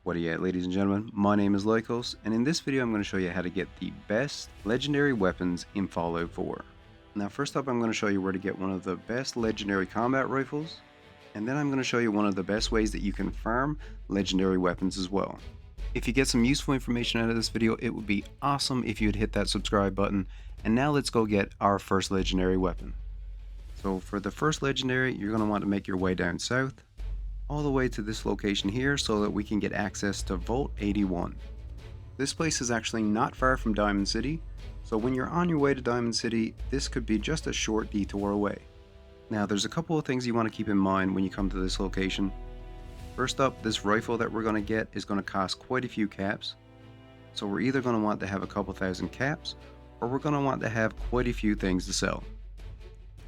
What are you at, ladies and gentlemen? My name is Lycos, and in this video I'm going to show you how to get the best legendary weapons in Fallout 4. Now first up I'm going to show you where to get one of the best legendary combat rifles, and then I'm going to show you one of the best ways that you can farm legendary weapons as well. If you get some useful information out of this video, it would be awesome if you would hit that subscribe button, and now let's go get our first legendary weapon. So for the first legendary, you're going to want to make your way down south, all the way to this location here so that we can get access to Vault 81. This place is actually not far from Diamond City, so when you're on your way to Diamond City, this could be just a short detour away. Now there's a couple of things you want to keep in mind when you come to this location. First up, this rifle that we're going to get is going to cost quite a few caps, so we're either going to want to have a couple thousand caps, or we're going to want to have quite a few things to sell.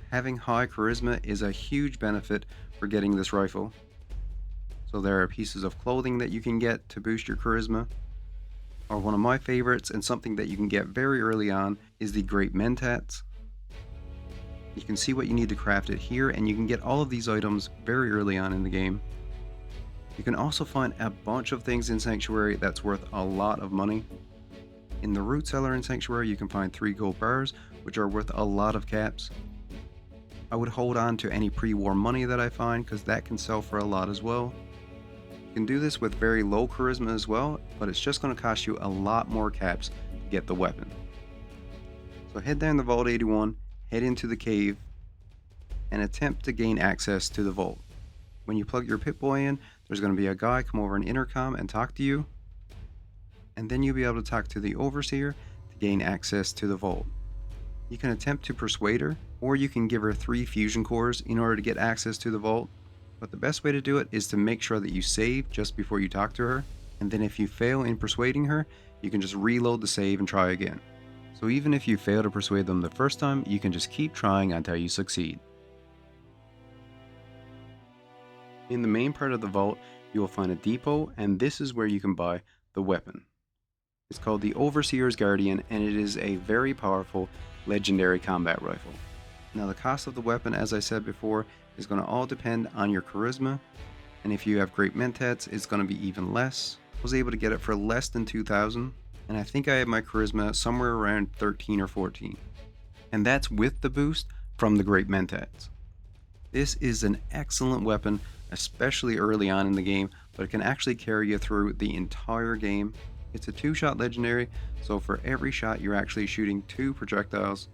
Having high charisma is a huge benefit for getting this rifle. So there are pieces of clothing that you can get to boost your charisma. Or one of my favorites and something that you can get very early on is the Great Mentats. You can see what you need to craft it here, and you can get all of these items very early on in the game. You can also find a bunch of things in Sanctuary that's worth a lot of money. In the root cellar in Sanctuary you can find 3 gold bars, which are worth a lot of caps. I would hold on to any pre-war money that I find, because that can sell for a lot as well. You can do this with very low charisma as well, but it's just going to cost you a lot more caps to get the weapon. So head down to Vault 81, head into the cave, and attempt to gain access to the vault. When you plug your Pip-Boy in, there's going to be a guy come over an intercom and talk to you, and then you'll be able to talk to the Overseer to gain access to the vault. You can attempt to persuade her, or you can give her 3 fusion cores in order to get access to the vault. But the best way to do it is to make sure that you save just before you talk to her, and then if you fail in persuading her, you can just reload the save and try again. So even if you fail to persuade them the first time, you can just keep trying until you succeed. In the main part of the vault, you will find a depot, and this is where you can buy the weapon. It's called the Overseer's Guardian, and it is a very powerful legendary combat rifle. Now the cost of the weapon, as I said before, is going to all depend on your charisma, and if you have Great Mentats, it's going to be even less. I was able to get it for less than 2,000, and I think I have my charisma somewhere around 13 or 14. And that's with the boost from the Great Mentats. This is an excellent weapon, especially early on in the game, but it can actually carry you through the entire game. It's a 2-shot legendary, so for every shot you're actually shooting 2 projectiles,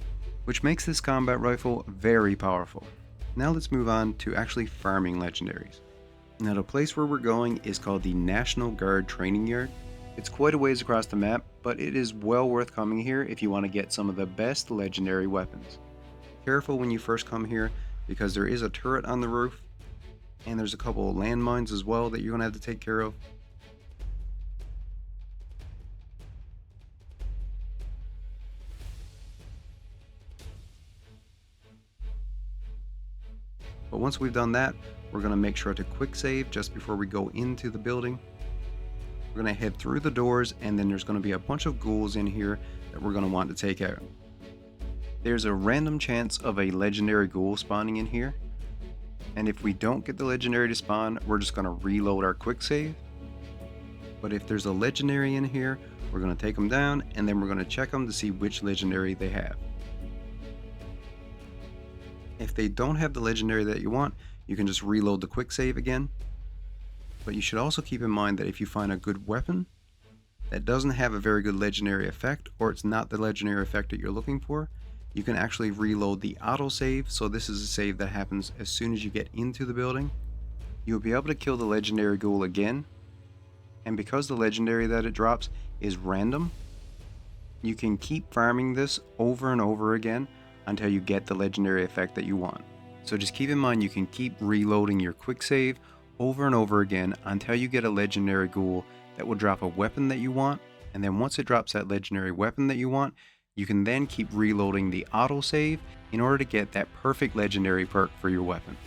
which makes this combat rifle very powerful. Now let's move on to actually farming legendaries. Now the place where we're going is called the National Guard Training Yard. It's quite a ways across the map, but it is well worth coming here if you want to get some of the best legendary weapons. Careful when you first come here, because there is a turret on the roof, and there's a couple of landmines as well that you're going to have to take care of. But once we've done that, we're going to make sure to quick save just before we go into the building. We're going to head through the doors, and then there's going to be a bunch of ghouls in here that we're going to want to take out. There's a random chance of a legendary ghoul spawning in here, and if we don't get the legendary to spawn, we're just going to reload our quick save. But if there's a legendary in here, we're going to take them down, and then we're going to check them to see which legendary they have. If they don't have the legendary that you want, you can just reload the quick save again. But you should also keep in mind that if you find a good weapon that doesn't have a very good legendary effect, or it's not the legendary effect that you're looking for, you can actually reload the autosave. So this is a save that happens as soon as you get into the building. You'll be able to kill the legendary ghoul again, and because the legendary that it drops is random, you can keep farming this over and over again until you get the legendary effect that you want. So just keep in mind you can keep reloading your quick save over and over again until you get a legendary ghoul that will drop a weapon that you want, and then once it drops that legendary weapon that you want, you can then keep reloading the autosave in order to get that perfect legendary perk for your weapon.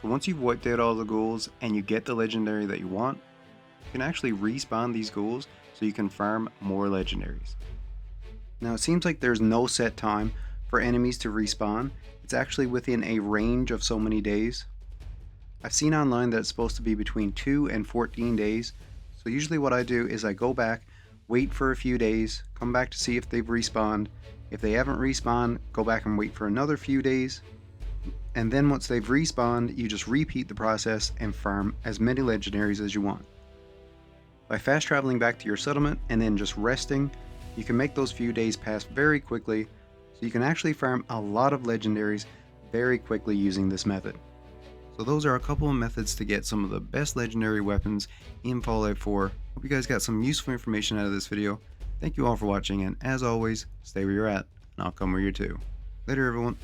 So once you've wiped out all the ghouls and you get the legendary that you want, you can actually respawn these ghouls so you can farm more legendaries. Now it seems like there's no set time for enemies to respawn. It's actually within a range of so many days. I've seen online that it's supposed to be between 2 and 14 days, So usually what I do is I go back, wait for a few days, come back to see if they've respawned. If they haven't respawned, go back and wait for another few days. And then once they've respawned, you just repeat the process and farm as many legendaries as you want. By fast traveling back to your settlement and then just resting, you can make those few days pass very quickly, so you can actually farm a lot of legendaries very quickly using this method. So those are a couple of methods to get some of the best legendary weapons in Fallout 4. Hope you guys got some useful information out of this video. Thank you all for watching, and as always, stay where you're at, and I'll come where you're to. Later everyone.